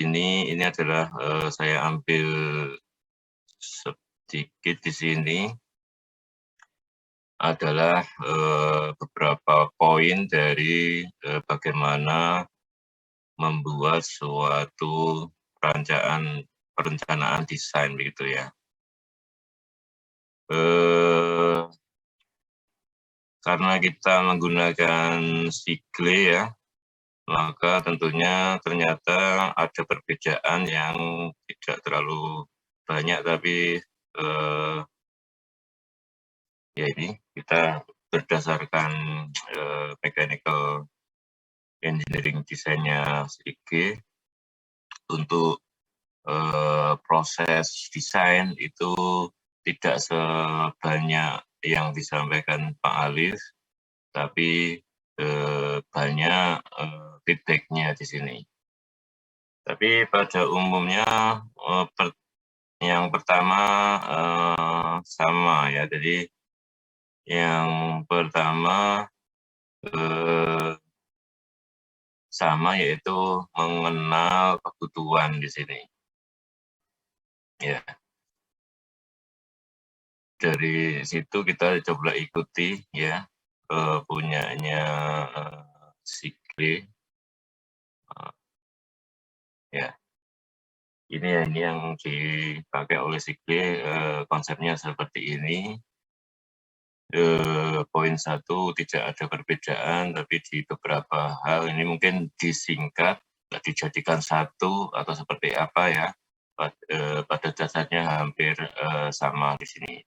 ini adalah saya ambil sedikit di sini adalah beberapa poin dari bagaimana membuat suatu perencanaan desain begitu ya. Karena kita menggunakan Sigle ya, maka tentunya ternyata ada perbedaan yang tidak terlalu banyak, tapi ya ini kita berdasarkan mechanical engineering desainnya Sigle untuk proses desain itu tidak sebanyak yang disampaikan Pak Alif, tapi banyak feedback-nya di sini. Tapi pada umumnya yang pertama sama ya, jadi yang pertama sama, yaitu mengenal kebutuhan di sini. Ya. Dari situ kita coba ikuti ya, punyanya Sigle. Ya. Ini yang dipakai oleh Sigle, konsepnya seperti ini. Poin 1 tidak ada perbedaan, tapi di beberapa hal ini mungkin disingkat, dijadikan satu atau seperti apa ya. Pada dasarnya hampir sama di sini.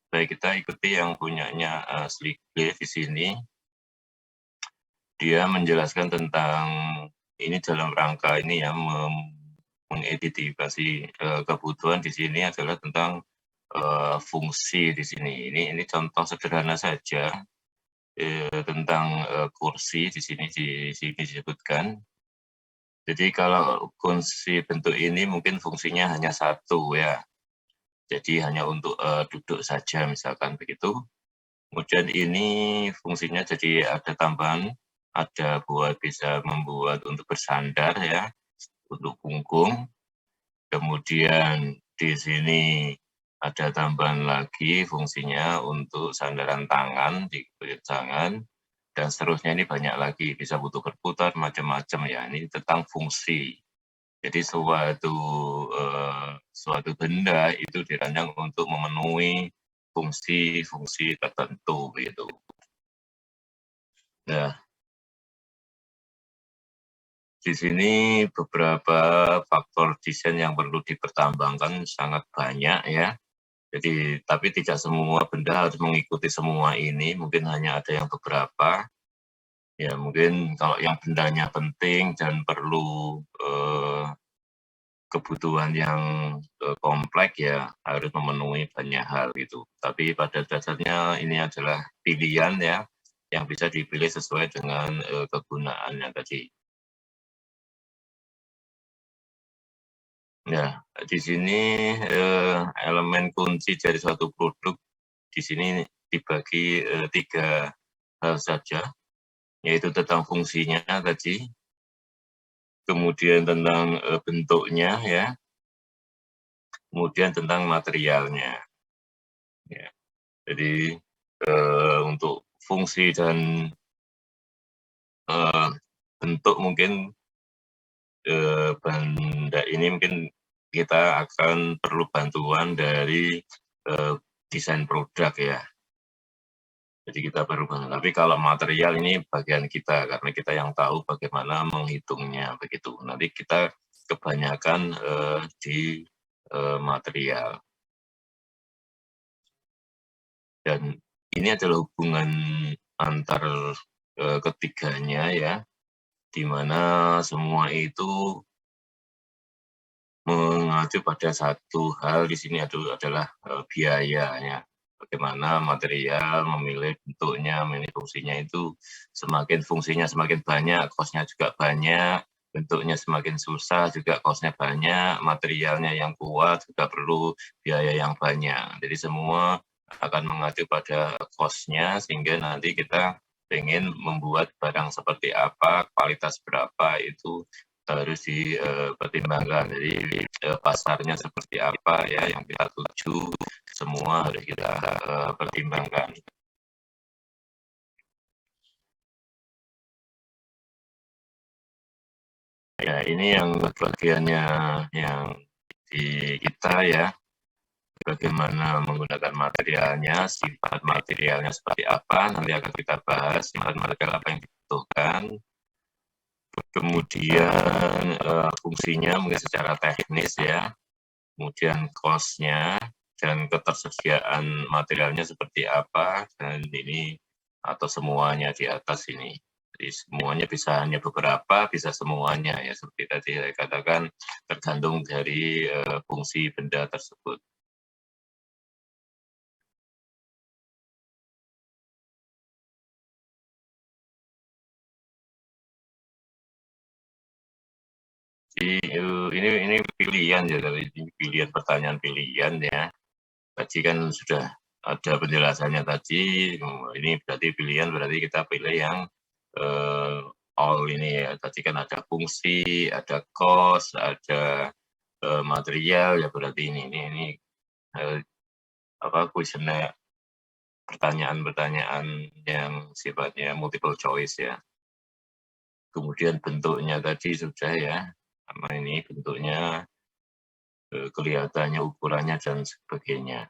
Baik, kita ikuti yang punyanya Sigle di sini. Dia menjelaskan tentang ini dalam rangka ini ya, mengidentifikasi kebutuhan di sini adalah tentang fungsi di sini. Ini contoh sederhana saja tentang kursi di sini disebutkan. Jadi kalau kunci bentuk ini mungkin fungsinya hanya satu ya. Jadi hanya untuk duduk saja misalkan begitu. Kemudian ini fungsinya jadi ada tambahan, ada bisa membuat untuk bersandar ya, untuk punggung. Kemudian di sini ada tambahan lagi fungsinya untuk sandaran tangan di kulit tangan, dan seterusnya ini banyak lagi, bisa butuh berputar macam-macam ya. Ini tentang fungsi. Jadi suatu benda itu dirancang untuk memenuhi fungsi-fungsi tertentu gitu. Nah, di sini beberapa faktor desain yang perlu dipertimbangkan sangat banyak ya. Jadi, tapi tidak semua benda harus mengikuti semua ini, mungkin hanya ada yang beberapa. Ya, mungkin kalau yang bendanya penting dan perlu kebutuhan yang kompleks ya harus memenuhi banyak hal gitu. Tapi pada dasarnya ini adalah pilihan ya, yang bisa dipilih sesuai dengan kegunaannya tadi. Nah, di sini elemen kunci dari suatu produk di sini dibagi 3 hal saja, yaitu tentang fungsinya tadi, kemudian tentang bentuknya ya, kemudian tentang materialnya. Ya. Jadi untuk fungsi dan bentuk mungkin benda ini mungkin kita akan perlu bantuan dari desain produk ya. Jadi kita perlu bantuan. Tapi kalau material ini bagian kita, karena kita yang tahu bagaimana menghitungnya begitu. Nanti kita kebanyakan di material. Dan ini adalah hubungan antar ketiganya ya, di mana semua itu mengacu pada satu hal di sini adalah biayanya. Bagaimana material memilih bentuknya, memilih fungsinya itu fungsinya semakin banyak, cost-nya juga banyak, bentuknya semakin susah juga cost-nya banyak, materialnya yang kuat juga perlu biaya yang banyak. Jadi semua akan mengacu pada cost-nya sehingga nanti kita ingin membuat barang seperti apa, kualitas berapa itu harus dipertimbangkan. Jadi pasarnya seperti apa ya yang kita tuju, semua harus kita pertimbangkan. Ya, ini yang bagiannya yang di kita ya, bagaimana menggunakan materialnya, sifat materialnya seperti apa, nanti akan kita bahas sifat material apa yang dibutuhkan, kemudian fungsinya mungkin secara teknis ya, kemudian cost-nya, dan ketersediaan materialnya seperti apa, dan ini atau semuanya di atas ini. Jadi semuanya bisa hanya beberapa, bisa semuanya ya seperti tadi saya katakan tergantung dari fungsi benda tersebut. Jadi ini pilihan ya, ini pilihan pertanyaan pilihan ya. Tadi kan sudah ada penjelasannya tadi, ini berarti pilihan berarti kita pilih yang all ini ya. Tadi kan ada fungsi, ada cost, ada material ya berarti ini apa kuesioner pertanyaan-pertanyaan yang sifatnya multiple choice ya. Kemudian bentuknya tadi sudah ya, sama ini bentuknya kelihatannya ukurannya dan sebagainya.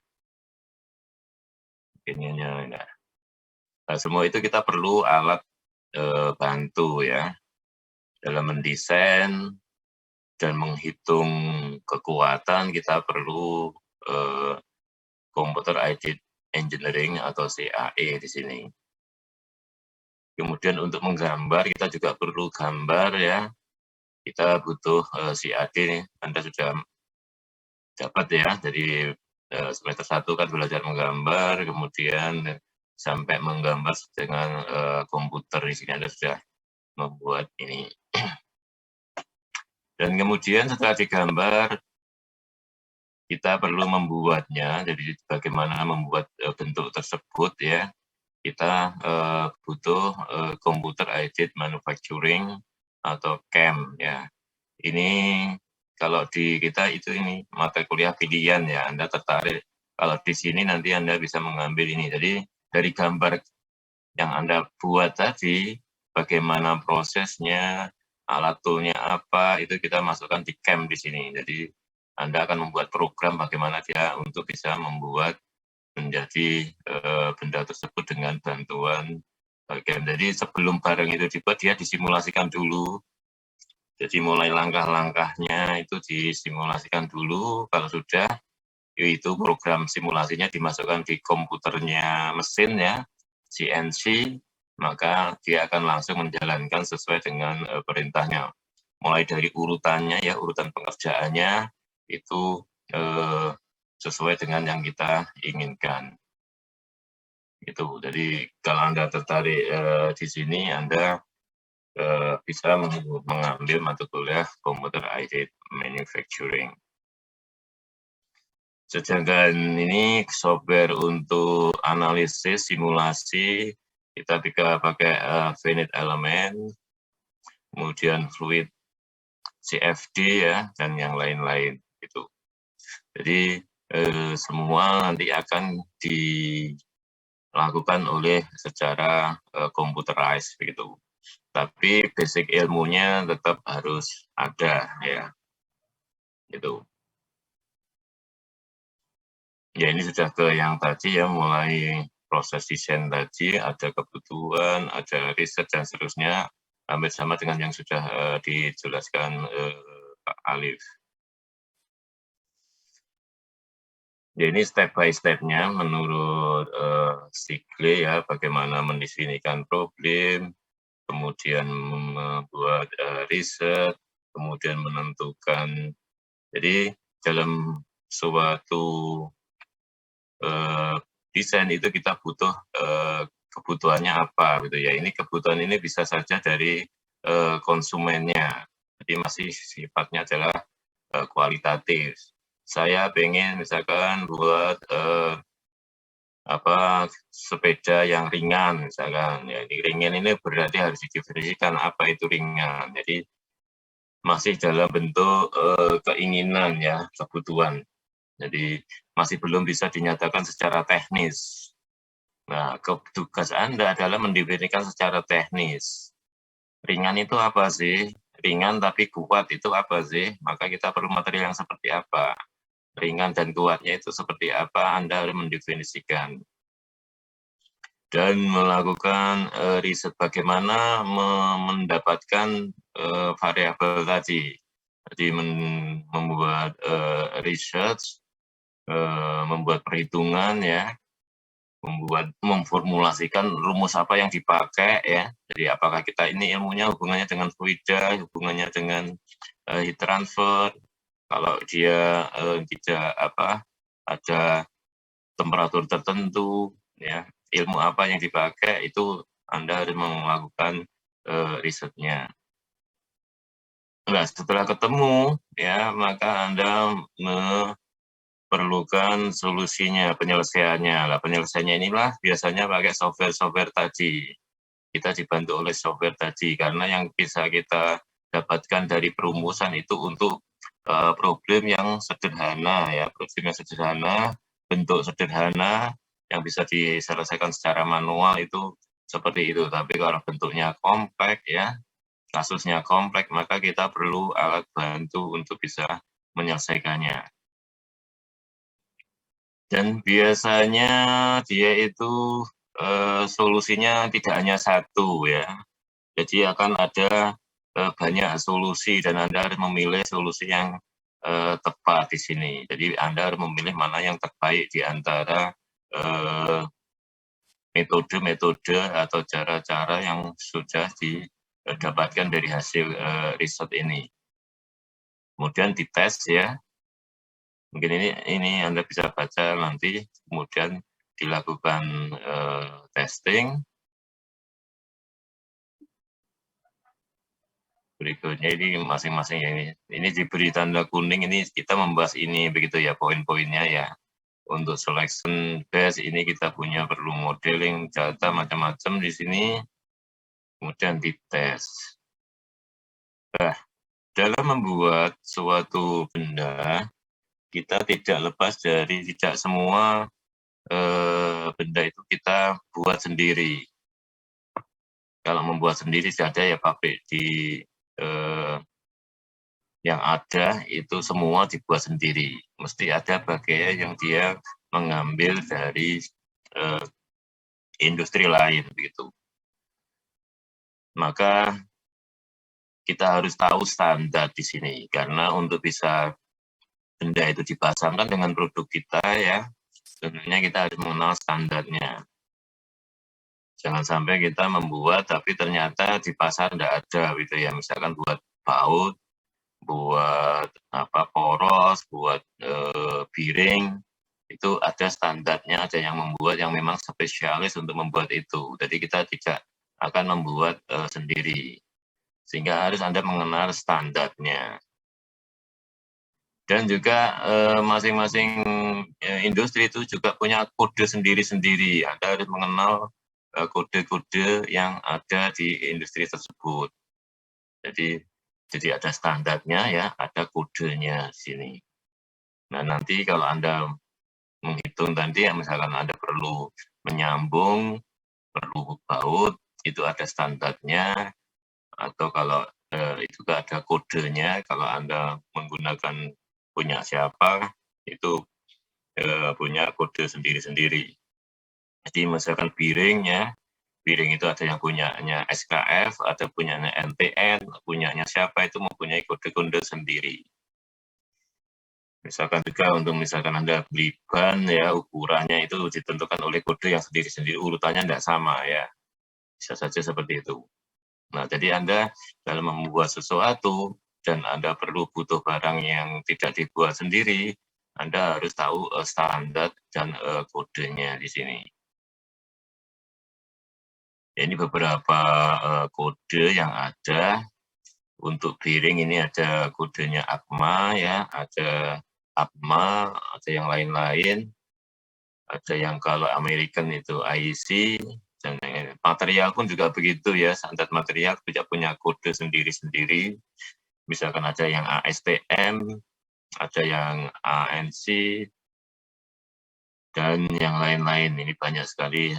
Nah, semua itu kita perlu alat bantu ya dalam mendesain dan menghitung kekuatan. Kita perlu computer aided engineering atau CAE di sini. Kemudian untuk menggambar kita juga perlu gambar ya. Kita butuh CAD. Anda sudah dapat ya, jadi semester 1 kan belajar menggambar, kemudian sampai menggambar dengan komputer di sini Anda sudah membuat ini. Dan kemudian setelah digambar, kita perlu membuatnya. Jadi bagaimana membuat bentuk tersebut ya, kita butuh computer aided manufacturing atau CAM ya. Ini kalau di kita itu ini mata kuliah pilihan ya, Anda tertarik. Kalau di sini nanti Anda bisa mengambil ini. Jadi dari gambar yang Anda buat tadi, bagaimana prosesnya, alat toolnya apa, itu kita masukkan di CAM di sini. Jadi Anda akan membuat program bagaimana dia untuk bisa membuat menjadi benda tersebut dengan bantuan CAM. Jadi sebelum barang itu dibuat, dia disimulasikan dulu. Jadi mulai langkah-langkahnya itu disimulasikan dulu, kalau sudah itu program simulasinya dimasukkan di komputernya mesin ya, CNC, maka dia akan langsung menjalankan sesuai dengan perintahnya. Mulai dari urutannya ya, urutan pengerjaannya itu sesuai dengan yang kita inginkan. Itu. Jadi kalau Anda tertarik di sini, Anda bisa mengambil mata kuliah Computer Aided Manufacturing. Sedangkan ini software untuk analisis simulasi kita bisa pakai finite element, kemudian fluid CFD ya, dan yang lain-lain gitu. Jadi semua nanti akan dilakukan oleh secara computerized begitu. Tapi basic ilmunya tetap harus ada ya, gitu. Ya ini sudah ke yang tadi ya, mulai proses desain tadi, ada kebutuhan, ada riset dan seterusnya, hampir sama dengan yang sudah dijelaskan Pak Alif. Ya ini step by step-nya menurut Stiglitz ya, bagaimana mendefinisikan problem, kemudian membuat riset, kemudian menentukan. Jadi dalam suatu desain itu kita butuh kebutuhannya apa gitu ya. Ini kebutuhan ini bisa saja dari konsumennya. Jadi masih sifatnya adalah kualitatif. Saya pengen misalkan buat sepeda yang ringan misalkan ya, ini ringan ini berarti harus didefinisikan apa itu ringan. Jadi masih dalam bentuk keinginan ya, kebutuhan. Jadi masih belum bisa dinyatakan secara teknis. Nah, tugas Anda adalah mendefinisikan secara teknis. Ringan itu apa sih? Ringan tapi kuat itu apa sih? Maka kita perlu material yang seperti apa? Ringan dan kuatnya itu seperti apa? Anda harus mendefinisikan. Dan melakukan riset bagaimana mendapatkan variabel tadi. Jadi membuat research, membuat perhitungan ya, memformulasikan rumus apa yang dipakai ya. Jadi apakah kita ini ilmunya hubungannya dengan fluida, hubungannya dengan heat transfer. Kalau dia tidak ada temperatur tertentu ya, ilmu apa yang dipakai itu Anda harus melakukan risetnya. Nah, setelah ketemu ya, maka Anda memerlukan solusinya, penyelesaiannya. Nah, penyelesaiannya inilah biasanya pakai software-software tadi. Kita dibantu oleh software tadi karena yang bisa kita dapatkan dari perumusan itu untuk problem yang sederhana ya, problem yang sederhana, bentuk sederhana yang bisa diselesaikan secara manual itu seperti itu. Tapi kalau bentuknya kompleks ya, kasusnya kompleks, maka kita perlu alat bantu untuk bisa menyelesaikannya. Dan biasanya dia itu solusinya tidak hanya satu ya. Jadi akan ada banyak solusi dan Anda harus memilih solusi yang tepat di sini. Jadi Anda harus memilih mana yang terbaik di antara metode-metode atau cara-cara yang sudah didapatkan dari hasil riset ini. Kemudian dites ya. Mungkin ini Anda bisa baca nanti, kemudian dilakukan testing. Berikutnya ini masing-masing ini diberi tanda kuning, ini kita membahas ini begitu ya, poin-poinnya ya. Untuk selection base ini kita punya perlu modeling data macam-macam di sini, kemudian dites. Nah, dalam membuat suatu benda, kita tidak lepas dari tidak semua benda itu kita buat sendiri. Kalau membuat sendiri tidak ada ya pabrik di yang ada itu semua dibuat sendiri. Mesti ada bagian yang dia mengambil dari industri lain begitu. Maka kita harus tahu standar di sini karena untuk bisa benda itu dipasangkan dengan produk kita ya, sebenarnya kita harus mengenal standarnya. Jangan sampai kita membuat tapi ternyata di pasar tidak ada gitu ya, misalkan buat baut, buat poros, buat piring, itu ada standarnya, ada yang membuat yang memang spesialis untuk membuat itu. Jadi kita tidak akan membuat sendiri. Sehingga harus Anda mengenal standarnya. Dan juga masing-masing industri itu juga punya kode sendiri-sendiri. Anda harus mengenal kode-kode yang ada di industri tersebut. Jadi ada standarnya ya, ada kodenya di sini. Nah, nanti kalau Anda menghitung tadi, ya, misalkan Anda perlu menyambung, perlu baut, itu ada standarnya, atau kalau itu juga ada kodenya, kalau Anda menggunakan punya siapa, itu punya kode sendiri-sendiri. Jadi misalkan piringnya, piring itu ada yang punyanya SKF, ada punyanya NTN, punyanya siapa itu mempunyai kode-kode sendiri. Misalkan juga untuk misalkan Anda beli ban ya, ukurannya itu ditentukan oleh kode yang sendiri-sendiri, urutannya tidak sama ya. Bisa saja seperti itu. Nah, jadi Anda dalam membuat sesuatu dan Anda butuh barang yang tidak dibuat sendiri, Anda harus tahu standar dan kodenya di sini. Ini beberapa kode yang ada untuk piring, ini ada kodenya APMA ya, ada APMA, ada yang lain-lain, ada yang kalau American itu IEC, dan material pun juga begitu ya, standar material tidak punya kode sendiri-sendiri. misalkan ada yang ASTM, ada yang ANC, dan yang lain-lain. Ini banyak sekali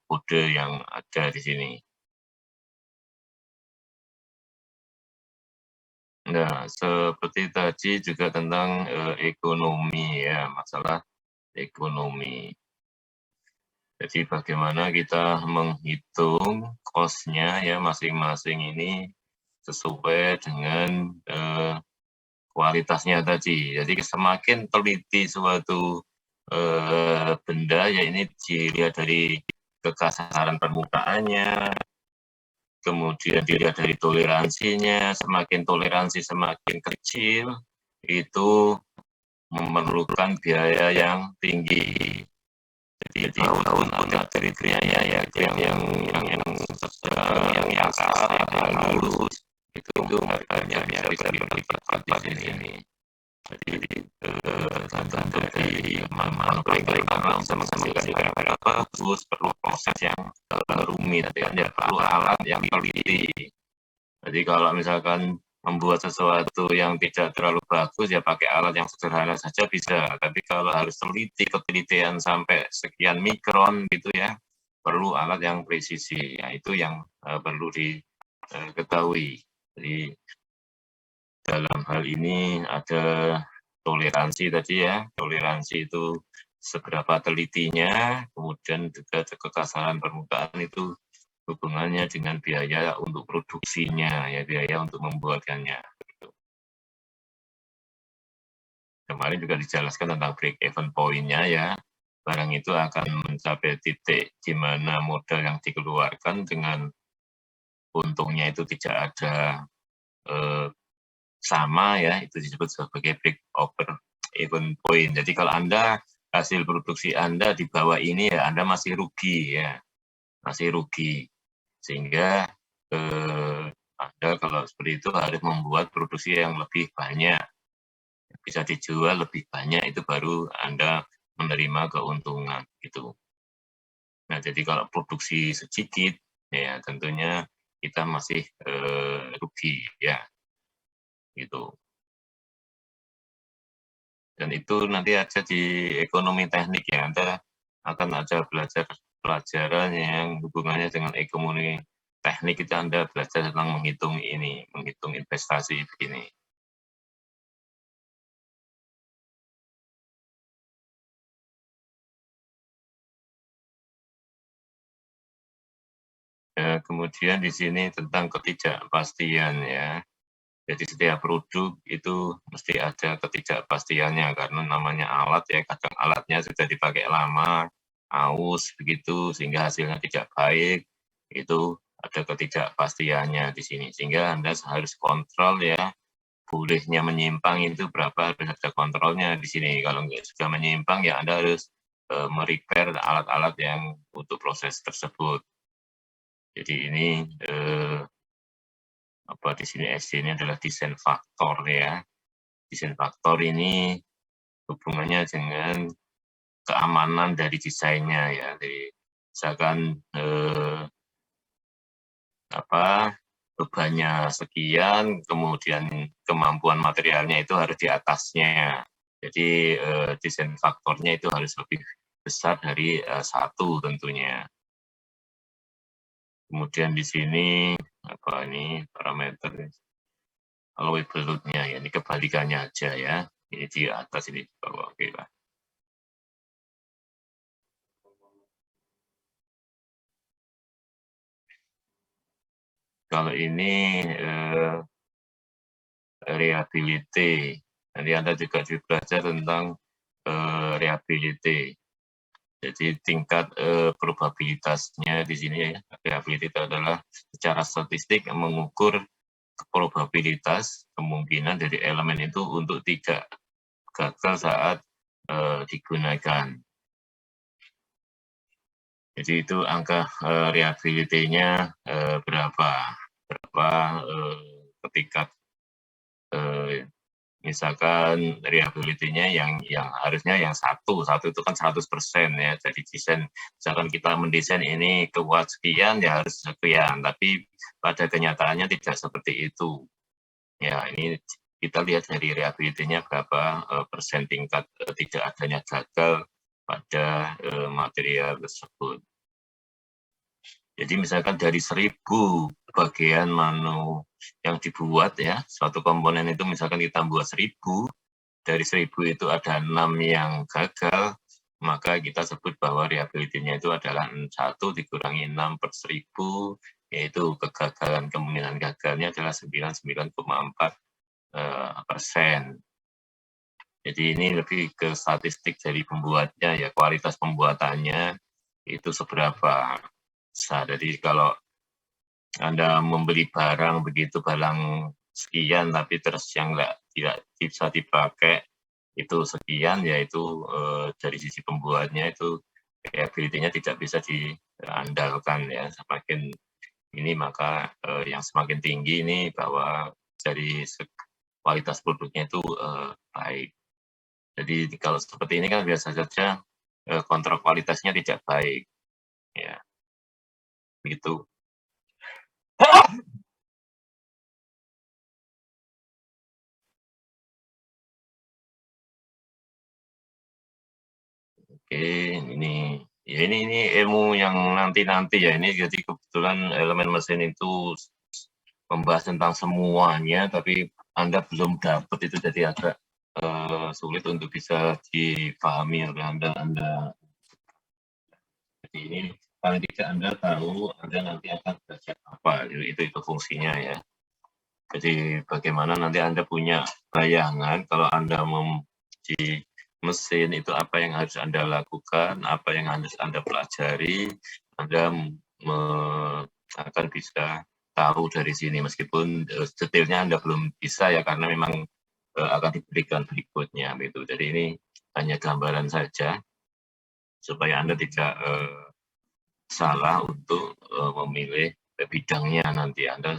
kode yang ada di sini. Nah, seperti tadi juga tentang ekonomi ya, masalah ekonomi. Jadi bagaimana kita menghitung cost-nya ya masing-masing ini sesuai dengan kualitasnya tadi. Jadi semakin teliti suatu benda ya ini dilihat dari kekasaran permukaannya, kemudian dilihat dari toleransinya, semakin toleransi semakin kecil itu memerlukan biaya yang tinggi. Jadi tahun ada kriteria ya yang kasar, yang halus itu harganya bisa berlipat-lipat di sini. Jadi tergantung dari mana paling bisa menghasilkan barang bagus, perlu proses yang rumit, dan ya perlu alat yang teliti. Jadi kalau misalkan membuat sesuatu yang tidak terlalu bagus ya pakai alat yang sederhana saja bisa, tapi kalau harus teliti, ketelitian sampai sekian mikron gitu ya, perlu alat yang presisi. Ya itu yang perlu diketahui. Jadi dalam hal ini ada toleransi tadi ya, toleransi itu seberapa telitinya, kemudian juga kekasaran permukaan itu hubungannya dengan biaya untuk produksinya, ya biaya untuk membuatkannya. Gitu. Kemarin juga dijelaskan tentang break-even point-nya ya, barang itu akan mencapai titik di mana modal yang dikeluarkan dengan untungnya itu tidak ada sama ya, itu disebut sebagai break-even point. Jadi kalau Anda hasil produksi Anda di bawah ini ya Anda masih rugi ya, masih rugi. Sehingga Anda kalau seperti itu harus membuat produksi yang lebih banyak, bisa dijual lebih banyak, itu baru Anda menerima keuntungan gitu. Nah jadi kalau produksi sedikit ya tentunya kita masih rugi ya gitu. Dan itu nanti ada di ekonomi teknik ya, Anda akan ada belajar pelajaran yang hubungannya dengan ekonomi teknik, itu Anda belajar tentang menghitung ini, menghitung investasi begini. Kemudian di sini tentang ketidakpastian ya. Jadi setiap produk itu mesti ada ketidakpastiannya karena namanya alat ya, kadang alatnya sudah dipakai lama, aus begitu sehingga hasilnya tidak baik, itu ada ketidakpastiannya di sini. Sehingga Anda harus kontrol ya, bolehnya menyimpang itu berapa, harus ada kontrolnya di sini. Kalau sudah menyimpang ya Anda harus merepair alat-alat yang untuk proses tersebut. Jadi ini di sini SD ini adalah desain faktor ya. Desain faktor ini hubungannya dengan keamanan dari desainnya ya. Jadi misalkan bebannya sekian, kemudian kemampuan materialnya itu harus di atasnya. Jadi desain faktornya itu harus lebih besar dari 1 tentunya. Kemudian di sini ini parameter allowable load-nya ya, ini kebalikannya aja ya. Ini di atas, ini di bawah. Oke lah. Kalau ini reliability, nanti Anda juga belajar tentang reliability. Jadi tingkat probabilitasnya di sini ya, reliability itu adalah secara statistik mengukur probabilitas kemungkinan dari elemen itu untuk tidak gagal saat digunakan. Jadi itu angka reliability-nya berapa ketika misalkan reliability-nya yang harusnya yang satu itu kan 100% ya. Jadi desain, misalkan kita mendesain ini kuat sekian ya harus sekian, tapi pada kenyataannya tidak seperti itu. Ya, ini kita lihat dari reliability-nya berapa persen tingkat tidak adanya gagal pada material tersebut. Jadi misalkan dari 1000 bagian yang dibuat ya, suatu komponen itu misalkan kita buat 1000, dari 1000 itu ada 6 yang gagal, maka kita sebut bahwa reliability-nya itu adalah 1 dikurangi 6 per 1000, yaitu kegagalan, kemungkinan gagalnya adalah 99,4%. Jadi ini lebih ke statistik dari pembuatnya ya, kualitas pembuatannya itu seberapa besar. Jadi kalau Anda membeli barang begitu, barang sekian tapi terus yang tidak bisa dipakai itu sekian, yaitu dari sisi pembuatnya itu reliability-nya tidak bisa diandalkan ya. Semakin ini maka yang semakin tinggi ini bahwa dari kualitas produknya itu baik. Jadi kalau seperti ini kan biasa saja kontrol kualitasnya tidak baik, ya, gitu. Oke, ini ilmu yang nanti ya, ini jadi kebetulan elemen mesin itu membahas tentang semuanya, tapi Anda belum dapat itu jadi agak sulit untuk bisa dipahami oleh Anda. Jadi ini paling tidak Anda tahu Anda nanti akan belajar apa, itu fungsinya ya. Jadi bagaimana nanti Anda punya bayangan kalau Anda di mesin itu apa yang harus Anda lakukan, apa yang harus Anda pelajari, Anda akan bisa tahu dari sini, meskipun detailnya Anda belum bisa ya, karena memang akan diberikan berikutnya gitu. Jadi ini hanya gambaran saja supaya Anda tidak salah untuk memilih bidangnya. Nanti Anda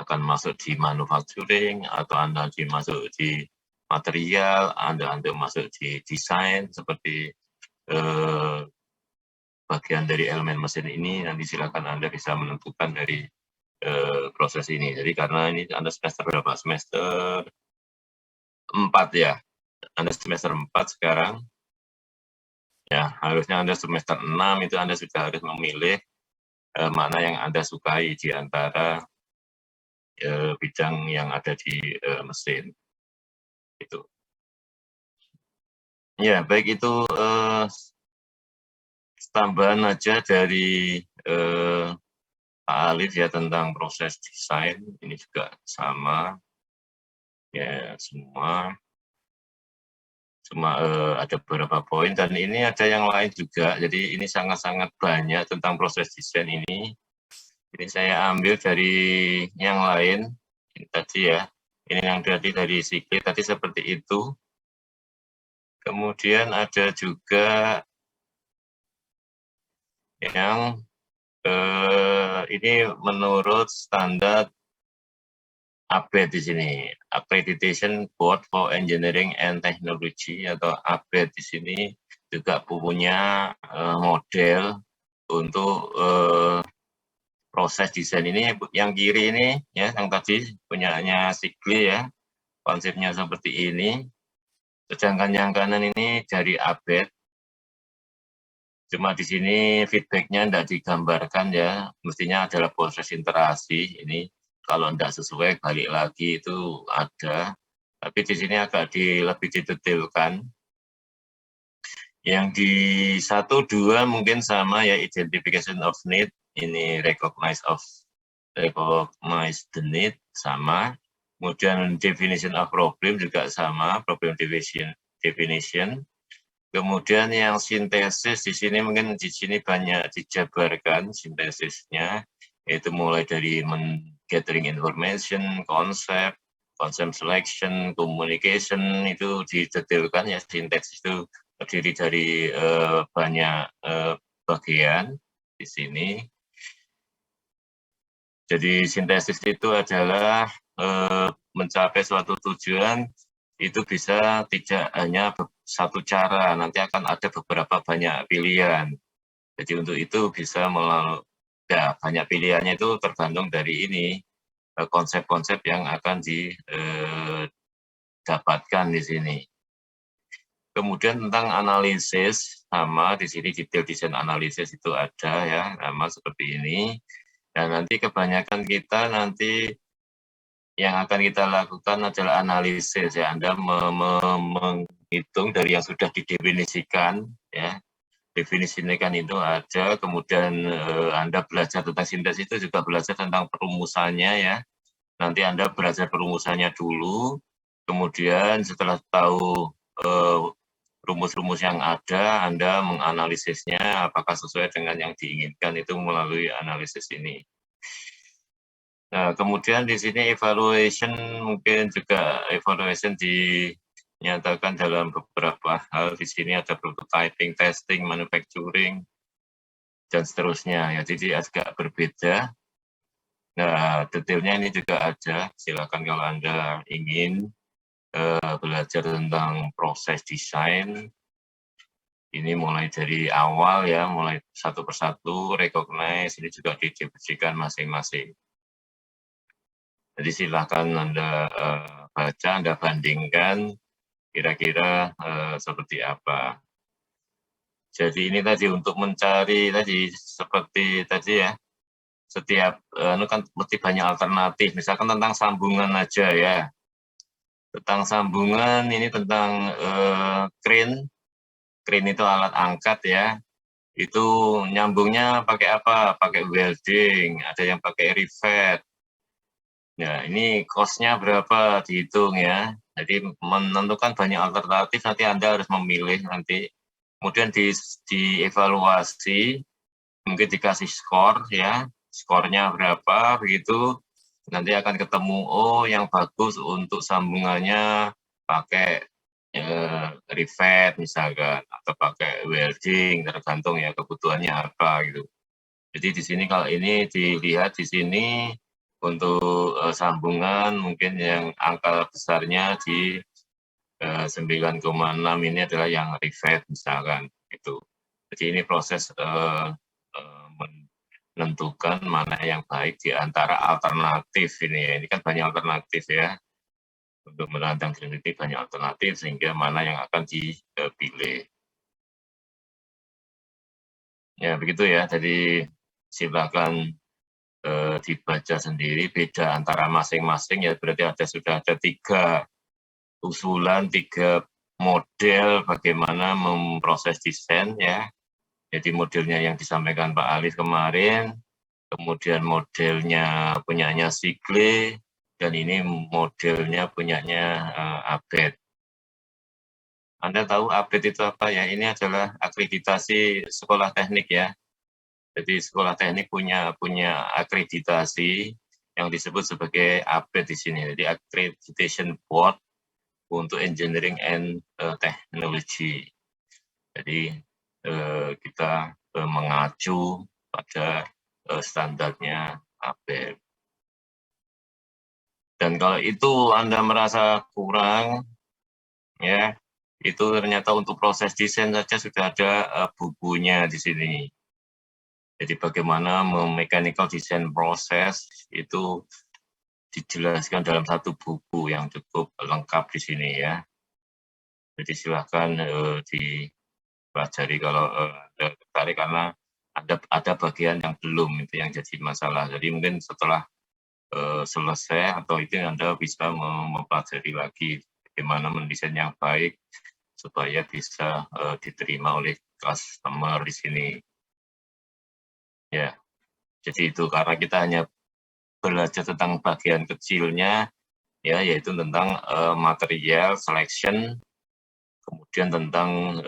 akan masuk di manufacturing, atau Anda masuk di material, Anda masuk di desain, seperti bagian dari elemen mesin ini, nanti silakan Anda bisa menentukan dari proses ini. Jadi karena ini Anda semester berapa? Semester 4 ya. Anda semester 4 sekarang. Ya, harusnya Anda semester 6 itu Anda sudah harus memilih mana yang Anda sukai di antara bidang yang ada di mesin. Itu. Ya, baik itu tambahan aja dari Pak Alif ya tentang proses desain. Ini juga sama ya, semua ada beberapa poin, dan ini ada yang lain juga. Jadi ini sangat-sangat banyak tentang proses desain ini. Ini saya ambil dari yang lain ini tadi ya. Ini yang dari Sikli tadi seperti itu. Kemudian ada juga yang ini menurut standar ABET di sini, Accreditation Board for Engineering and Technology, atau ABET di sini juga punya model untuk proses desain ini. Yang kiri ini ya, yang tadi punyanya Sikli ya, konsepnya seperti ini. Sedangkan yang kanan ini dari ABET. Cuma di sini feedback-nya tidak digambarkan ya, mestinya adalah proses interaksi. Ini kalau tidak sesuai balik lagi itu ada, tapi di sini agak lebih didetailkan. Yang di 1, 2 mungkin sama ya, identification of need, ini recognize the need sama. Kemudian definition of problem juga sama, problem definition. Kemudian yang sintesis di sini mungkin di sini banyak dijabarkan sintesisnya, yaitu mulai dari gathering information, concept selection, communication, itu didetailkan ya. Sintesis itu terdiri dari banyak bagian di sini. Jadi sintesis itu adalah mencapai suatu tujuan itu bisa tidak hanya satu cara, nanti akan ada beberapa banyak pilihan. Jadi untuk itu bisa ya, banyak pilihannya itu tergantung dari ini, konsep-konsep yang akan didapatkan di sini. Kemudian tentang analisis, sama di sini detail desain analisis itu ada ya, sama seperti ini. Dan nanti kebanyakan kita nanti yang akan kita lakukan adalah analisis ya, Anda menghitung dari yang sudah didefinisikan ya. Definisikan itu ada, kemudian Anda belajar tentang sintesis itu juga belajar tentang perumusannya ya. Nanti Anda belajar perumusannya dulu, kemudian setelah tahu rumus-rumus yang ada, Anda menganalisisnya apakah sesuai dengan yang diinginkan itu melalui analisis ini. Nah, kemudian di sini evaluation mungkin juga evaluation dinyatakan dalam beberapa hal. Di sini ada prototyping, testing, manufacturing, dan seterusnya. Ya, jadi agak berbeda. Nah, detailnya ini juga ada. Silakan kalau Anda ingin belajar tentang proses desain. Ini mulai dari awal ya, mulai satu persatu, recognize, ini juga didefinisikan masing-masing. Jadi silakan Anda baca, Anda bandingkan kira-kira seperti apa. Jadi ini tadi untuk mencari tadi seperti tadi ya, setiap kan mesti banyak alternatif. Misalkan tentang sambungan aja ya. Tentang sambungan ini tentang crane. Crane itu alat angkat ya. Itu nyambungnya pakai apa? Pakai welding, ada yang pakai rivet. Ya, ini cost-nya berapa dihitung ya. Jadi menentukan banyak alternatif, nanti Anda harus memilih nanti. Kemudian dievaluasi, mungkin dikasih skor ya, skornya berapa, begitu. Nanti akan ketemu, oh yang bagus untuk sambungannya pakai rivet misalkan, atau pakai welding, tergantung ya kebutuhannya apa gitu. Jadi di sini kalau ini dilihat di sini, untuk sambungan mungkin yang angka besarnya di 9,6 ini adalah yang rivet misalkan itu. Jadi ini proses menentukan mana yang baik di antara alternatif ini ya. Ini kan banyak alternatif ya. Untuk merancang greenfield banyak alternatif sehingga mana yang akan dipilih. Ya begitu ya. Jadi silakan dibaca sendiri, beda antara masing-masing ya, berarti sudah ada 3 usulan, 3 model bagaimana memproses desain ya. Jadi modelnya yang disampaikan Pak Alif kemarin, kemudian modelnya punyanya Sigle, dan ini modelnya punyanya Abed. Anda tahu Abed itu apa ya? Ini adalah akreditasi sekolah teknik ya. Jadi sekolah teknik punya akreditasi yang disebut sebagai ABET di sini. Jadi Accreditation Board untuk Engineering and Technology. Jadi kita mengacu pada standarnya ABET. Dan kalau itu Anda merasa kurang, ya itu ternyata untuk proses desain saja sudah ada bukunya di sini. Jadi bagaimana mechanical design proses itu dijelaskan dalam satu buku yang cukup lengkap di sini ya. Jadi silahkan dipelajari kalau Anda tertarik, karena ada bagian yang belum itu yang jadi masalah. Jadi mungkin setelah selesai atau itu Anda bisa mempelajari lagi bagaimana mendesain yang baik supaya bisa diterima oleh customer di sini. Ya. Jadi itu karena kita hanya belajar tentang bagian kecilnya, ya, yaitu tentang material selection, kemudian tentang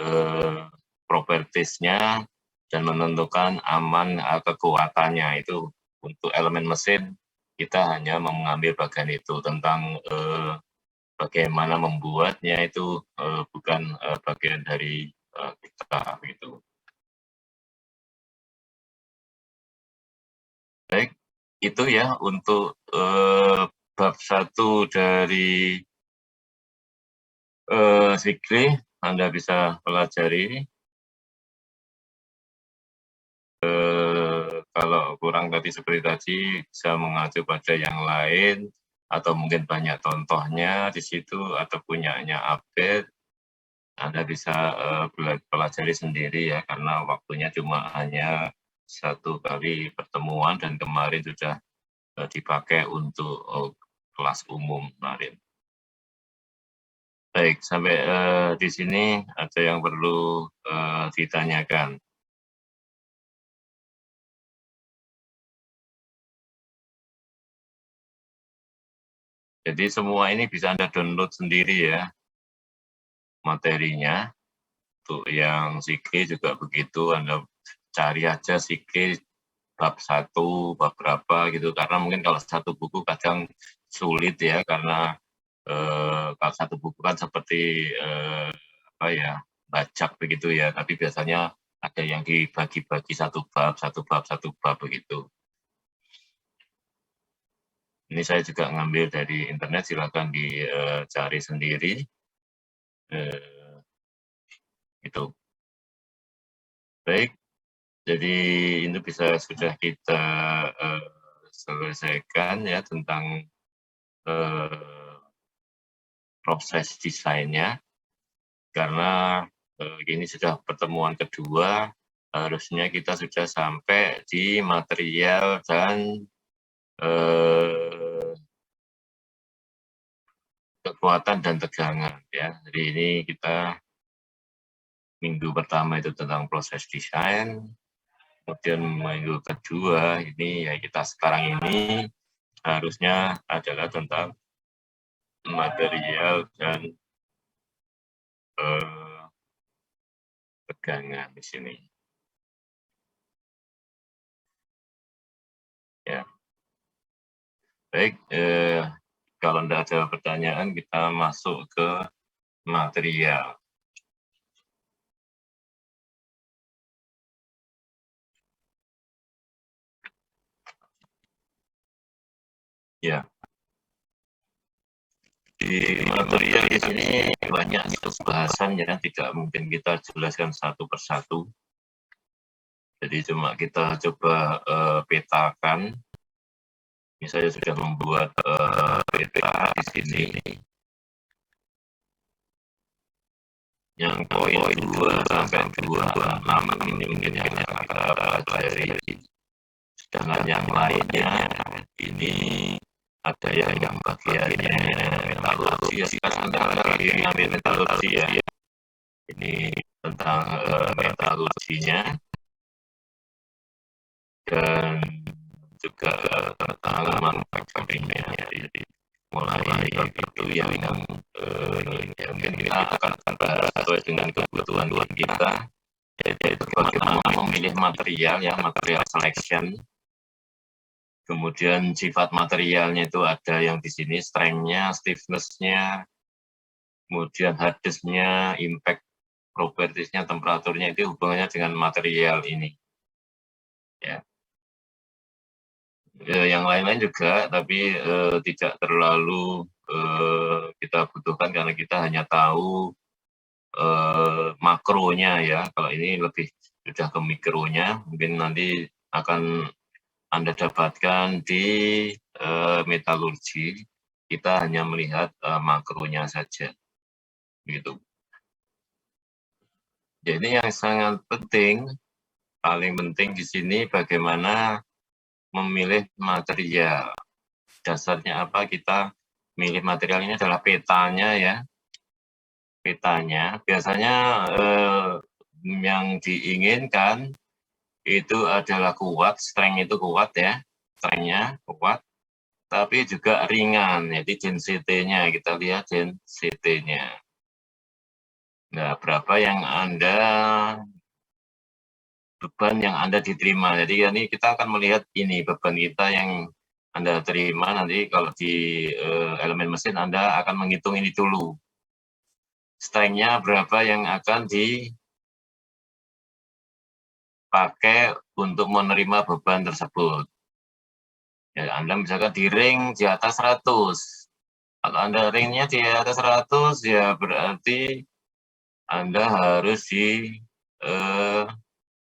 propertiesnya, dan menentukan aman kekuatannya. Itu untuk elemen mesin, kita hanya mengambil bagian itu. Tentang bagaimana membuatnya itu bukan bagian dari kita. Gitu. Baik, itu ya untuk bab 1 dari Sigle, Anda bisa pelajari. kalau kurang tadi seperti tadi bisa mengacu pada yang lain atau mungkin banyak contohnya di situ atau punyanya update, Anda bisa pelajari sendiri ya karena waktunya cuma hanya 1 kali pertemuan dan kemarin sudah dipakai untuk kelas umum kemarin. Baik, sampai di sini ada yang perlu ditanyakan. Jadi semua ini bisa Anda download sendiri ya materinya. Untuk yang Sike juga begitu, Anda cari aja Sike bab 1, bab berapa gitu. Karena mungkin kalau satu buku kadang sulit ya, karena kalau satu buku kan seperti apa ya, bacak begitu ya. Tapi biasanya ada yang dibagi-bagi satu bab, satu bab begitu. Ini saya juga ngambil dari internet, silakan dicari sendiri. Itu. Baik, jadi ini sudah kita selesaikan ya tentang proses desainnya. Karena ini sudah pertemuan kedua, harusnya kita sudah sampai di material dan kekuatan dan tegangan ya. Jadi ini kita minggu pertama itu tentang proses desain, kemudian minggu kedua ini ya kita sekarang ini harusnya adalah tentang material dan tegangan di sini. Ya, baik. Kalau tidak ada pertanyaan, kita masuk ke material. Ya, di material di sini banyak bahasan yang tidak mungkin kita jelaskan satu persatu. Jadi cuma kita coba petakan. Ini saya sudah membuat peta di sini. Yang poin 2 sampai 26 ini mungkin yang kita pelajari. Sedangkan yang lainnya ini ada yang bagiannya metalurgi ya, sekarang Anda lagi ngambil metalurgi ya. Ini tentang metalurginya dan juga tentang manufacturing-nya. Jadi mulai itu yang mungkin kita akan bahas sesuai dengan kebutuhan kita, yaitu bagaimana memilih material ya, material selection. Kemudian sifat materialnya itu ada yang di sini, strength-nya, stiffness-nya, kemudian hardness-nya, impact properties-nya, temperaturnya itu hubungannya dengan material ini. Ya. Yang lain-lain juga, tapi tidak terlalu kita butuhkan karena kita hanya tahu makronya ya. Kalau ini lebih sudah ke mikronya, mungkin nanti akan Anda dapatkan di metalurgi. Kita hanya melihat makronya saja, gitu. Jadi yang sangat penting, paling penting di sini bagaimana memilih material. Dasarnya apa kita milih material ini adalah petanya ya. Petanya biasanya yang diinginkan itu adalah kuat, strength itu kuat ya, strength-nya kuat, tapi juga ringan, jadi density-nya, kita lihat density-nya. Nah, berapa yang beban yang Anda diterima. Jadi ini kita akan melihat ini beban kita yang Anda terima nanti kalau di elemen mesin Anda akan menghitung ini dulu. Strength-nya berapa yang akan dipakai untuk menerima beban tersebut. Ya, Anda misalkan di ring di atas 100. Kalau Anda ringnya di atas 100 ya berarti Anda harus di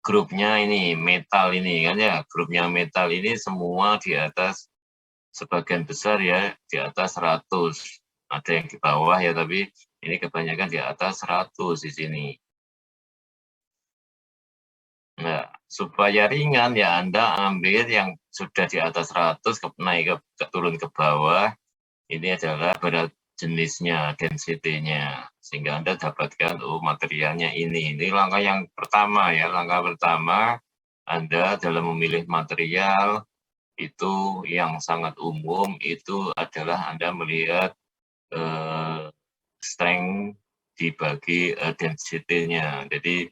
grupnya ini metal ini kan ya, grupnya metal ini semua di atas, sebagian besar ya di atas 100. Ada yang di bawah ya, tapi ini kebanyakan di atas 100 di sini. Nah, supaya ringan ya Anda ambil yang sudah di atas 100 naik turun ke bawah. Ini adalah berat jenisnya, density-nya, sehingga Anda dapatkan materialnya ini. Ini langkah yang pertama ya. Langkah pertama Anda dalam memilih material itu yang sangat umum itu adalah Anda melihat strength dibagi density-nya. Jadi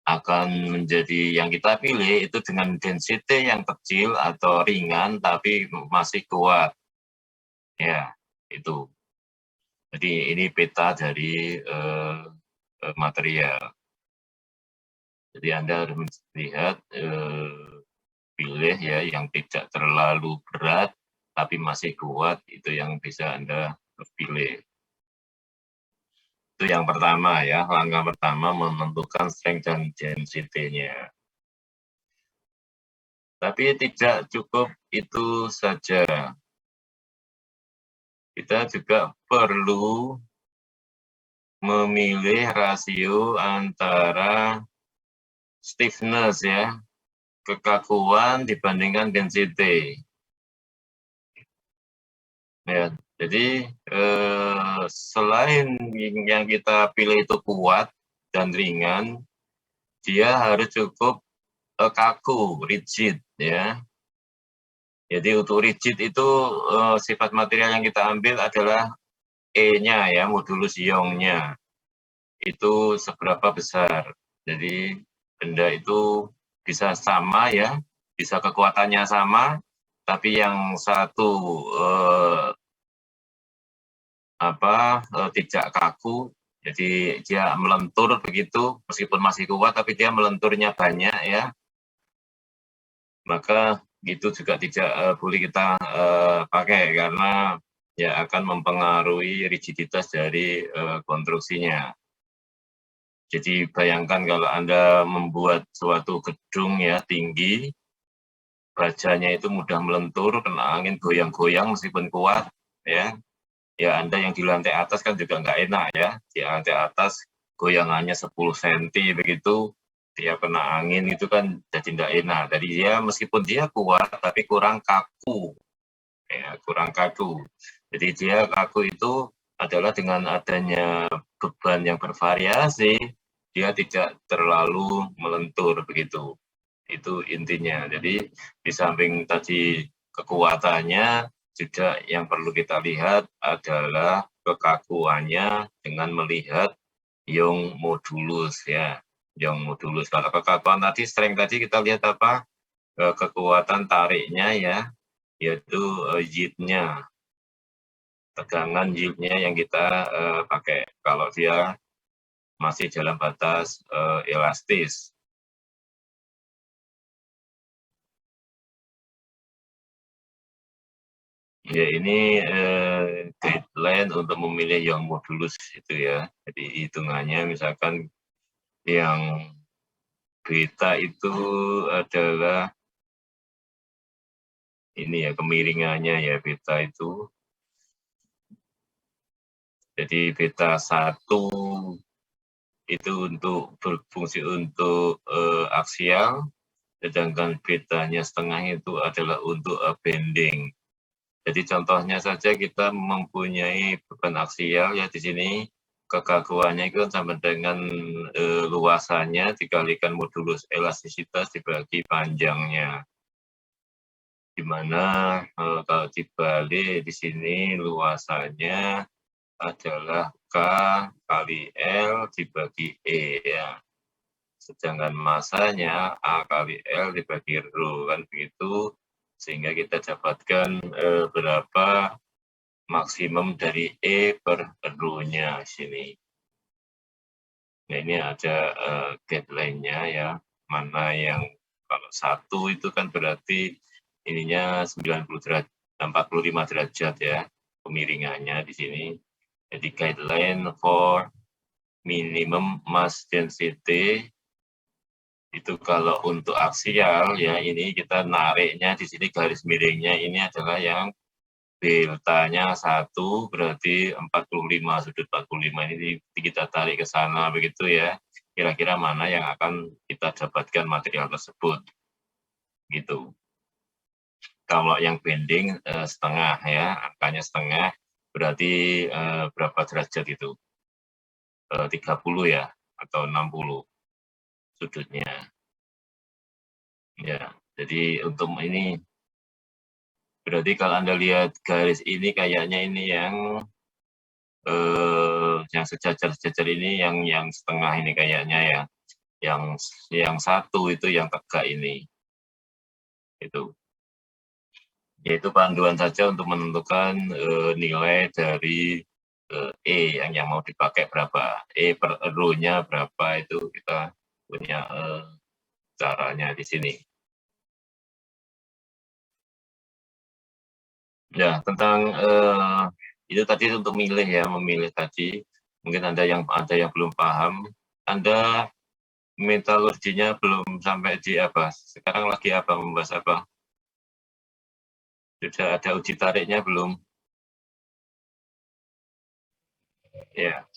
akan menjadi yang kita pilih itu dengan density yang kecil atau ringan tapi masih kuat. Ya, itu. Jadi ini peta dari material. Jadi Anda harus melihat pilih ya yang tidak terlalu berat tapi masih kuat, itu yang bisa Anda pilih. Itu yang pertama ya, langkah pertama menentukan strength dan density-nya. Tapi tidak cukup itu saja. Kita juga perlu memilih rasio antara stiffness ya, kekakuan dibandingkan density. Ya, jadi selain yang kita pilih itu kuat dan ringan, dia harus cukup kaku, rigid ya. Jadi untuk rigid itu sifat material yang kita ambil adalah E-nya ya, modulus Young-nya. Itu seberapa besar. Jadi benda itu bisa sama ya, bisa kekuatannya sama, tapi yang satu tidak kaku, jadi dia melentur begitu, meskipun masih kuat tapi dia melenturnya banyak ya, maka itu juga tidak boleh kita pakai karena ya akan mempengaruhi rigiditas dari konstruksinya. Jadi bayangkan kalau Anda membuat suatu gedung ya tinggi, bajanya itu mudah melentur, kena angin goyang-goyang meskipun kuat ya. Ya Anda yang di lantai atas kan juga nggak enak ya, di lantai atas goyangannya 10 cm begitu, dia kena angin itu kan jadi nggak enak. Jadi dia meskipun dia kuat tapi kurang kaku, ya kurang kaku. Jadi dia kaku itu adalah dengan adanya beban yang bervariasi, dia tidak terlalu melentur begitu. Itu intinya. Jadi di samping tadi kekuatannya, juga yang perlu kita lihat adalah kekakuannya dengan melihat Young modulus ya. Young modulus. Kalau kekakuan tadi, strength tadi kita lihat apa? Kekuatan tariknya ya, yaitu yield-nya. Tegangan yield-nya yang kita pakai. Kalau dia masih dalam batas elastis. Ya ini guideline untuk memilih yang modulus itu ya. Jadi hitungannya misalkan yang beta itu adalah ini ya kemiringannya ya beta itu. Jadi beta 1 itu untuk berfungsi untuk aksial, sedangkan betanya setengah itu adalah untuk bending. Jadi contohnya saja kita mempunyai beban aksial ya di sini kekakuannya itu sama dengan luasannya dikalikan modulus elastisitas dibagi panjangnya. Di mana kalau dibalik di sini luasannya adalah K kali L dibagi E ya. Sedangkan masanya A kali L dibagi rho kan begitu, sehingga kita dapatkan berapa maksimum dari E per rho-nya sini. Nah ini ada guideline-nya ya, mana yang kalau 1 itu kan berarti ininya 45 derajat ya, kemiringannya di sini. Jadi guideline for minimum mass density Itu kalau untuk aksial ya ini kita nariknya di sini garis miringnya ini adalah yang deltanya 1 berarti 45, sudut 45 ini kita tarik ke sana begitu ya. Kira-kira mana yang akan kita dapatkan material tersebut. Gitu. Kalau yang bending setengah ya, angkanya setengah berarti berapa derajat itu? 30 ya atau 60 sudutnya. Ya, jadi untuk ini berarti kalau Anda lihat garis ini kayaknya ini yang sejajar-sejajar ini yang setengah ini kayaknya ya. Yang satu itu yang tegak ini. Itu. Yaitu panduan saja untuk menentukan nilai dari yang mau dipakai berapa. Per rho-nya berapa itu kita punya caranya di sini. Ya, tentang itu tadi untuk milih ya, memilih tadi. Mungkin ada yang belum paham. Anda metalurginya belum sampai di apa? Sekarang lagi apa, membahas apa? Sudah ada uji tariknya belum? Ya.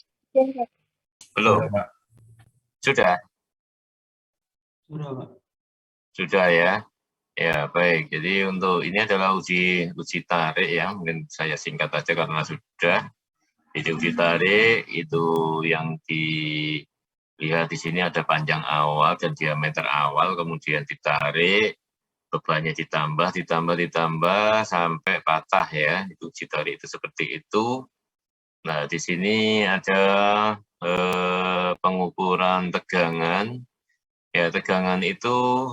Belum. Sudah. Sudah, Pak. Sudah ya. Ya, baik. Jadi untuk ini adalah uji tarik ya. Mungkin saya singkat aja karena sudah. Jadi uji tarik itu yang dilihat di sini ada panjang awal dan diameter awal, kemudian ditarik, bebannya ditambah sampai patah ya. Itu uji tarik itu seperti itu. Nah, di sini ada pengukuran tegangan. Ya, tegangan itu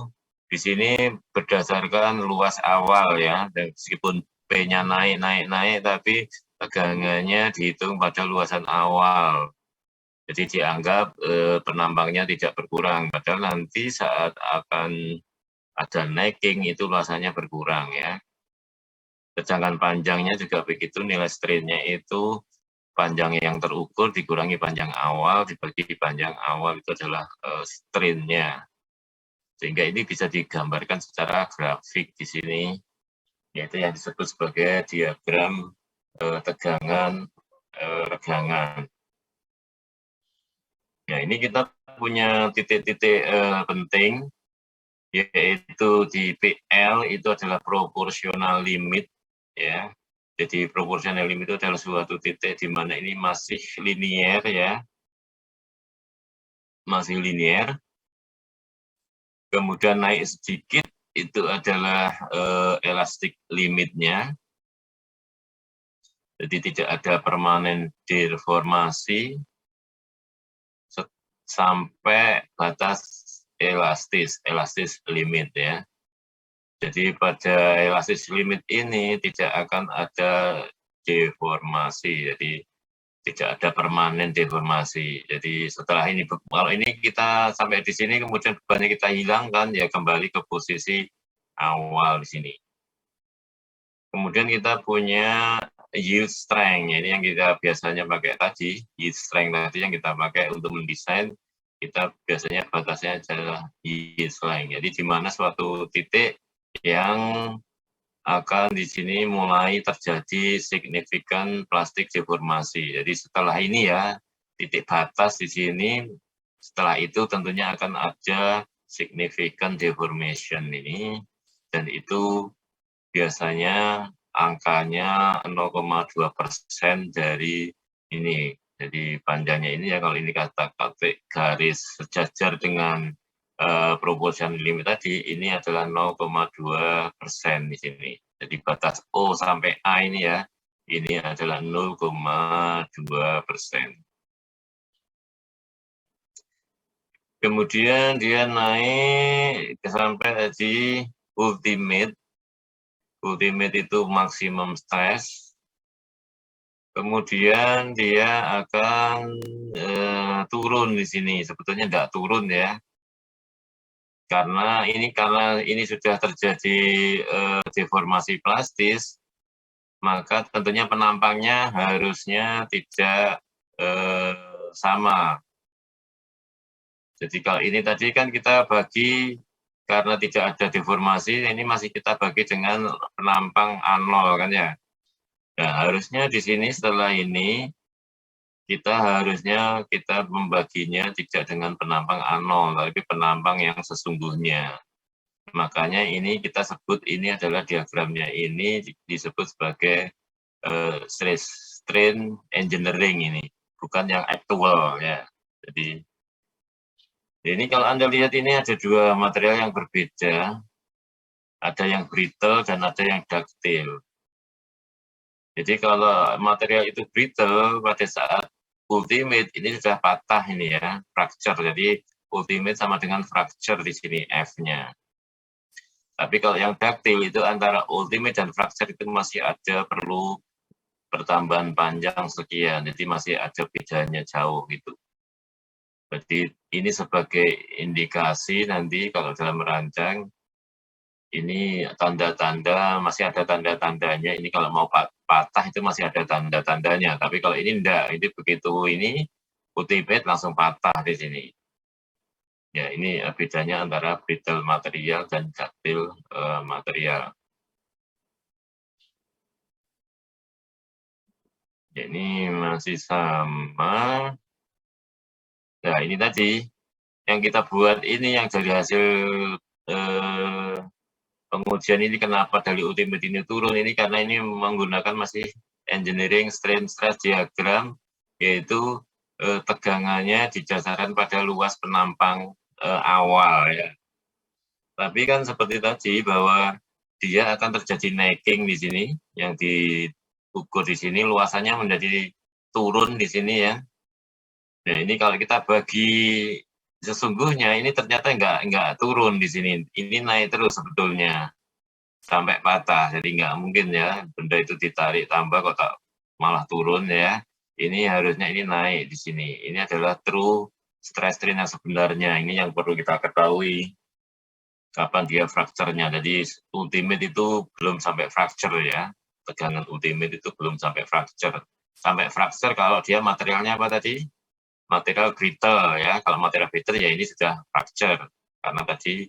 di sini berdasarkan luas awal ya, dan meskipun P-nya naik, tapi tegangannya dihitung pada luasan awal. Jadi dianggap penambangnya tidak berkurang, padahal nanti saat akan ada necking itu luasannya berkurang ya. Sedangkan panjangnya juga begitu, nilai strain-nya itu panjang yang terukur dikurangi panjang awal, dibagi panjang awal itu adalah strain-nya. Sehingga ini bisa digambarkan secara grafik di sini, yaitu yang disebut sebagai diagram tegangan regangan. Ya, ini kita punya titik-titik penting, yaitu di PL itu adalah proporsional limit, ya. Jadi proporsional limit itu adalah suatu titik di mana ini masih linier, ya, masih linier. Kemudian naik sedikit itu adalah elastic limitnya. Jadi tidak ada permanen deformasi sampai batas elastis limit ya. Jadi pada elastis limit ini tidak akan ada deformasi, jadi tidak ada permanen deformasi. Jadi setelah ini, kalau ini kita sampai di sini kemudian bebannya kita hilangkan, ya kembali ke posisi awal di sini. Kemudian kita punya yield strength, ini yang kita biasanya pakai tadi, yield strength tadi yang kita pakai untuk mendesain, kita biasanya batasnya adalah yield strength. Jadi di mana suatu titik yang akan di sini mulai terjadi signifikan plastik deformasi. Jadi setelah ini ya, titik batas di sini, setelah itu tentunya akan ada signifikan deformation ini, dan itu biasanya angkanya 0,2% dari ini. Jadi panjangnya ini ya, kalau ini kata-kata garis sejajar dengan proporsional limit tadi, ini adalah 0,2% di sini. Jadi batas O sampai A ini ya, ini adalah 0,2%. Kemudian dia naik sampai di ultimate. Ultimate itu maksimum stress. Kemudian dia akan turun di sini. Sebetulnya tidak turun ya. Karena ini sudah terjadi deformasi plastis, maka tentunya penampangnya harusnya tidak sama. Jadi kalau ini tadi kan kita bagi karena tidak ada deformasi, ini masih kita bagi dengan penampang A0 kan ya. Nah, harusnya di sini setelah ini kita membaginya tidak dengan penampang A0, tapi penampang yang sesungguhnya. Makanya ini kita sebut ini adalah diagramnya ini disebut sebagai strain engineering ini, bukan yang actual ya. Jadi ini kalau Anda lihat ini ada dua material yang berbeda, ada yang brittle dan ada yang ductile. Jadi kalau material itu brittle pada saat ultimate ini sudah patah ini ya, fracture. Jadi ultimate sama dengan fracture di sini F-nya. Tapi kalau yang ductile itu antara ultimate dan fracture itu masih ada perlu pertambahan panjang sekian, jadi masih ada bedanya jauh gitu. Jadi ini sebagai indikasi nanti kalau dalam merancang, ini tanda-tanda, masih ada tanda-tandanya, ini kalau mau patah itu masih ada tanda-tandanya, tapi kalau ini enggak, ini begitu ini ultimate langsung patah di sini. Ya ini bedanya antara brittle material dan ductile material. Ya, ini masih sama. Nah ini tadi yang kita buat ini yang dari hasil pengujian ini kenapa dari ultimate ini turun ini karena ini menggunakan masih engineering strain stress diagram, yaitu tegangannya didasarkan pada luas penampang awal ya. Tapi kan seperti tadi bahwa dia akan terjadi necking di sini yang diukur di sini luasannya menjadi turun di sini ya. Nah ini kalau kita bagi sesungguhnya ini ternyata nggak turun di sini, ini naik terus sebetulnya sampai patah, jadi nggak mungkin ya benda itu ditarik tambah kok tak malah turun ya. Ini harusnya ini naik di sini. Ini adalah true stress strain yang sebenarnya. Ini yang perlu kita ketahui kapan dia fracture-nya. Jadi ultimate itu belum sampai fracture ya. Tegangan ultimate itu belum sampai fracture. Sampai fracture kalau dia materialnya apa tadi? Material brittle ya. Kalau material brittle ya ini sudah fracture. Karena tadi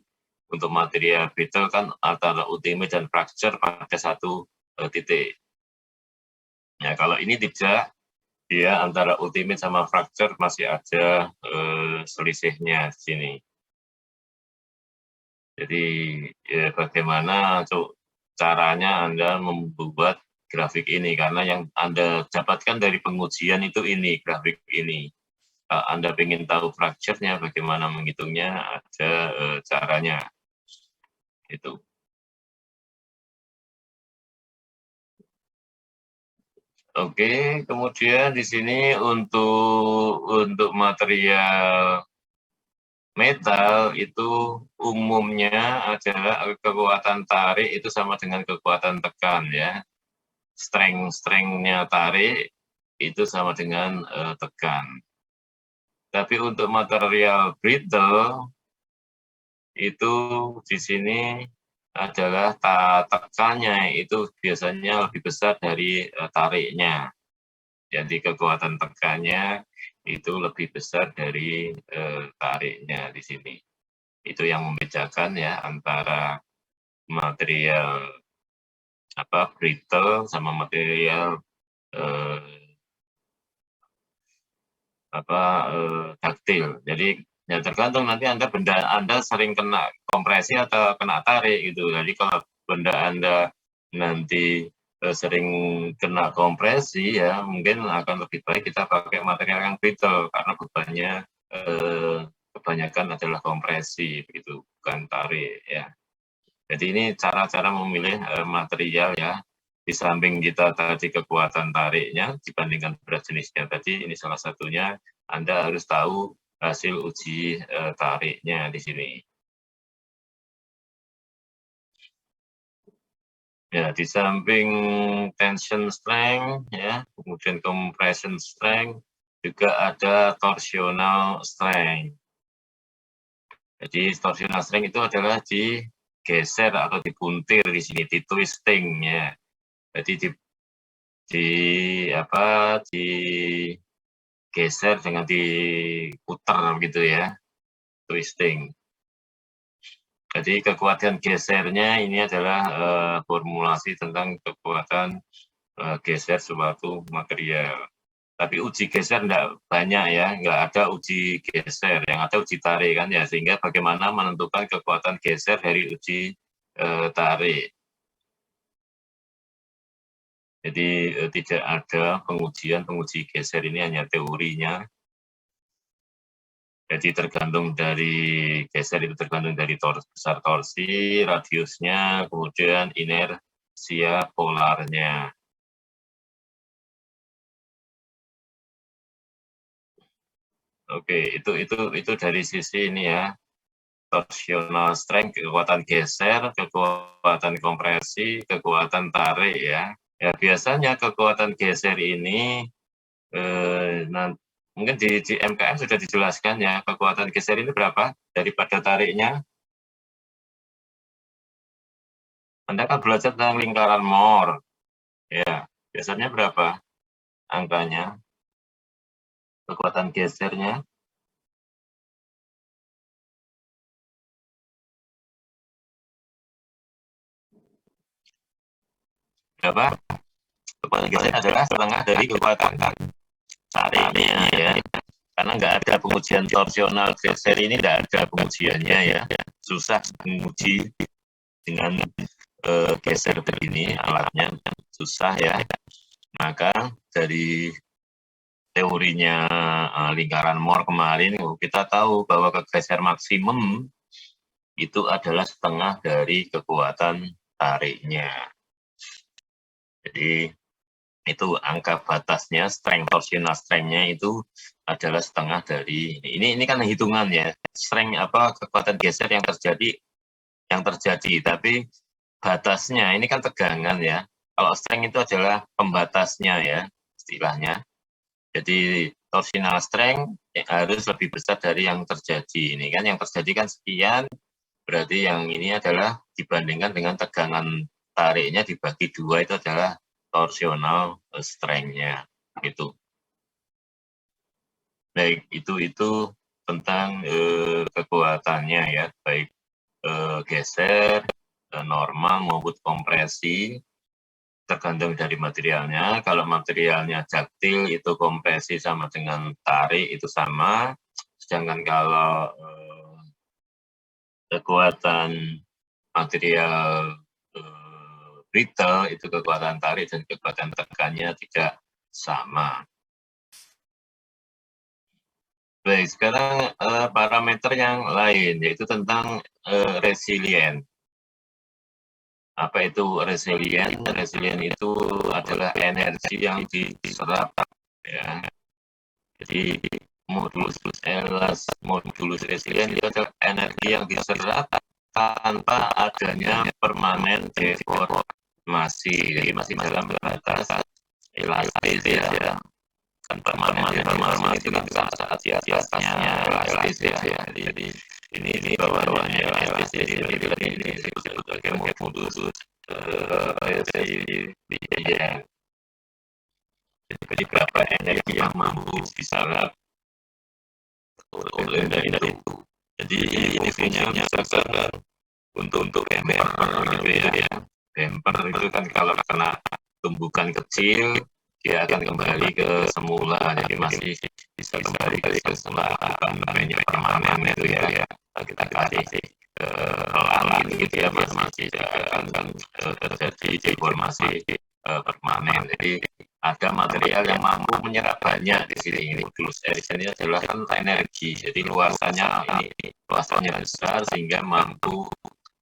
untuk material brittle kan antara ultimate dan fracture pada satu titik. Ya kalau ini tidak, dia antara ultimate sama fracture masih ada selisihnya di sini. Jadi ya, bagaimana caranya Anda membuat grafik ini, karena yang Anda dapatkan dari pengujian itu ini, grafik ini. Anda ingin tahu fracture-nya, bagaimana menghitungnya, ada caranya. Itu. Oke, kemudian di sini untuk material metal itu umumnya adalah kekuatan tarik itu sama dengan kekuatan tekan ya. Strength-nya tarik itu sama dengan tekan. Tapi untuk material brittle itu di sini adalah tekannya itu biasanya lebih besar dari tariknya. Jadi kekuatan tekannya itu lebih besar dari tariknya di sini. Itu yang membedakan ya antara material brittle sama material ductile. Jadi ya tergantung nanti benda Anda sering kena kompresi atau kena tarik gitu. Jadi kalau benda Anda nanti sering kena kompresi ya mungkin akan lebih baik kita pakai material yang brittle karena bebannya kebanyakan adalah kompresi begitu, bukan tarik ya. Jadi ini cara-cara memilih material ya. Di samping kita tadi kekuatan tariknya dibandingkan berat jenisnya tadi, ini salah satunya Anda harus tahu hasil uji tariknya di sini. Ya, di samping tension strength ya, kemudian compression strength, juga ada torsional strength. Jadi torsional strength itu adalah digeser atau dibuntir di sini, di twisting ya. Jadi digeser dengan diputar gitu ya. twisting. Jadi kekuatan gesernya ini adalah formulasi tentang kekuatan geser suatu material. Tapi uji geser enggak banyak ya, nggak ada uji geser, yang ada uji tarik kan ya, sehingga bagaimana menentukan kekuatan geser dari uji tarik. Jadi tidak ada penguji geser, ini hanya teorinya. Jadi tergantung dari geser itu tergantung dari besar torsi, radiusnya, kemudian inersia polarnya. Oke, itu dari sisi ini ya, torsional strength, kekuatan geser, kekuatan kompresi, kekuatan tarik ya. Ya biasanya kekuatan geser ini mungkin di MKM sudah dijelaskan ya, kekuatan geser ini berapa daripada tariknya. Anda kan belajar tentang lingkaran Moore. Ya, biasanya berapa angkanya? Kekuatan gesernya. Berapa? Kekuatan geser adalah setengah dari kekuatan tariknya ya. Karena nggak ada pengujian torsional geser ini, nggak ada pengujiannya ya. Susah menguji dengan geser begini, alatnya susah ya. Maka dari teorinya lingkaran Moore kemarin, kita tahu bahwa kegeser maksimum itu adalah setengah dari kekuatan tariknya. Jadi itu angka batasnya, strength torsional strength-nya itu adalah setengah dari ini kan hitungan ya, strength apa kekuatan geser yang terjadi, tapi batasnya ini kan tegangan ya. Kalau strength itu adalah pembatasnya ya istilahnya. Jadi torsional strength harus lebih besar dari yang terjadi. Ini kan yang terjadi kan sekian, berarti yang ini adalah dibandingkan dengan tegangan tariknya dibagi 2 itu adalah torsional strength-nya itu. Baik, itu tentang kekuatannya ya, baik geser, normal maupun kompresi, tergantung dari materialnya. Kalau materialnya ductile itu kompresi sama dengan tarik itu sama. Sedangkan kalau kekuatan material brittle itu kekuatan tarik dan kekuatan tekannya tidak sama. Baik, sekarang parameter yang lain yaitu tentang resilient. Apa itu resilient? Resilient itu adalah energi yang diserap ya. Jadi modulus resilient itu adalah energi yang diserap tanpa adanya permanen deformasi. Jadi masih dalam batas elastis ya. Kan permanen itu kan saat di atasnya elastis ya. Jadi ini bawahnya elastis, jadi ini disebut sebagai modulus resilient. Jadi berapa energi yang mampu diserap oleh dari itu. Jadi fungsinya misalkan untuk bumper gitu ya. Bumper itu kan kalau kena tumbukan kecil dia akan kembali ke semula, jadi masih bisa kembali ke semula, namanya permanen itu ya. Kita kasih pelan gitu ya, masih akan terjadi deformasi permanen. Jadi ada material yang mampu menyerap banyak di sini. Ini modulus resilient ini adalah kan energi, jadi luasannya besar sehingga mampu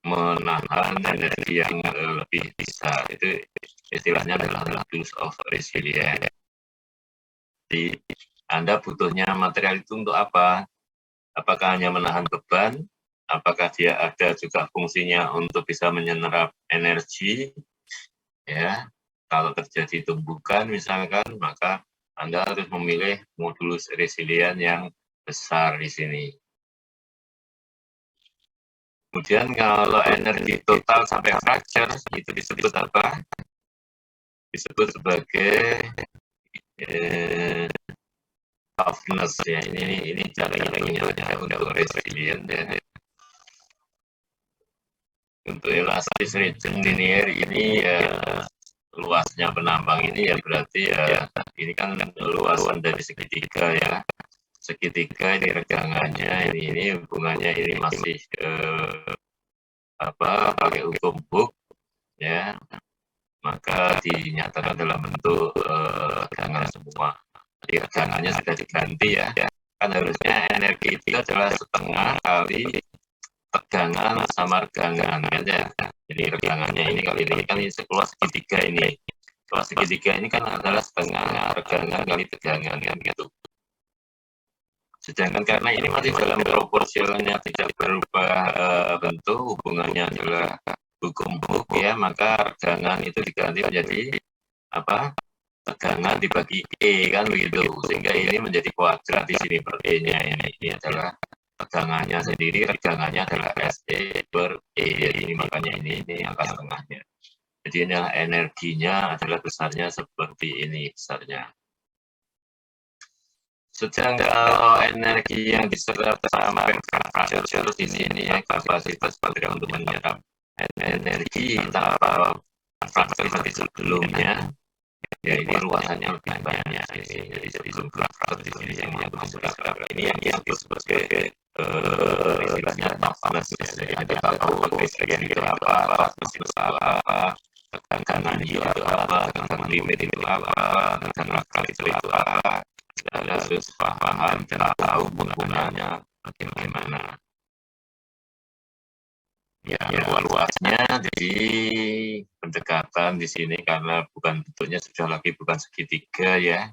menahan energi yang lebih besar. Itu istilahnya adalah modulus of resilience. Jadi Anda butuhnya material itu untuk apa? Apakah hanya menahan beban? Apakah dia ada juga fungsinya untuk bisa menyerap energi? Ya, kalau terjadi tumbukan misalkan, maka Anda harus memilih modulus resilient yang besar di sini. Kemudian kalau energi total sampai fracture itu disebut apa? Disebut sebagai toughness ya, ini caranya untuk resilient ya. Untuk elastis linear ini luasnya penambang ini ya berarti ya ini kan luasan dari segitiga ya. Segitiga ini regangannya ini hubungannya ini masih pakai hukum Hooke ya, maka dinyatakan dalam bentuk regangan semua. Jadi regangannya sudah diganti ya, kan harusnya energi itu adalah setengah kali tegangan sama regangan aja. Jadi regangannya ini kali ini kan keluar segitiga ini. Keluar segitiga ini kan adalah setengah regangan kali tegangan kan gitu. Sedangkan karena ini masih dalam proporsionalnya tidak berubah bentuk, hubungannya adalah hukum Hooke ya, maka regangan itu diganti menjadi tegangan dibagi E kan begitu, sehingga ini menjadi kuadrat di sini per E-nya ini adalah tegangannya sendiri, regangannya adalah SE per E. Jadi ini makanya ini angka setengahnya. Jadi ini energinya adalah besarnya seperti ini besarnya. Sedangkan kalau energi yang diserap sama capacity di sini ya, kapasitas baterai untuk menyerap energi tanpa aktivitas sebelumnya ya, ini luasannya lebih banyak di sini. Jadi sebelum berangkat di sini yang diserap ini yang disebut sebagai istilahnya toughness ya. Jadi ada tahu listrik itu apa, itu apa, tekanan itu apa, tekanan limit itu apa, tekanan akal itu apa. Ada harus paham dan tahu penggunaannya bagaimana. Ya, luasnya di pendekatan di sini karena bentuknya sudah lagi bukan segitiga ya.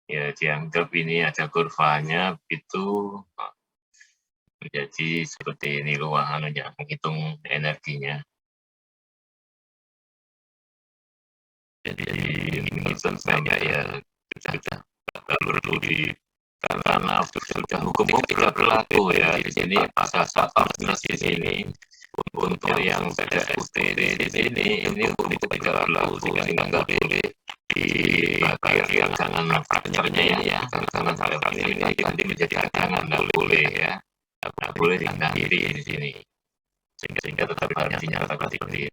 Ya, dianggap ini ada kurvanya itu menjadi seperti ini luasannya, menghitung energinya. Jadi menghitung banyak ya sudah perlu di karena sudah hukum tidak berlaku ya di sini pasal toughness di sini untuk yang PDSUT di sini ini hukum itu tidak berlaku sehingga nggak boleh dipakai regangan partnernya ini ya, regangan partner ini nanti menjadi regangan nggak boleh ya, nggak boleh diakhiri di sini sehingga tetap harus dinyatakan seperti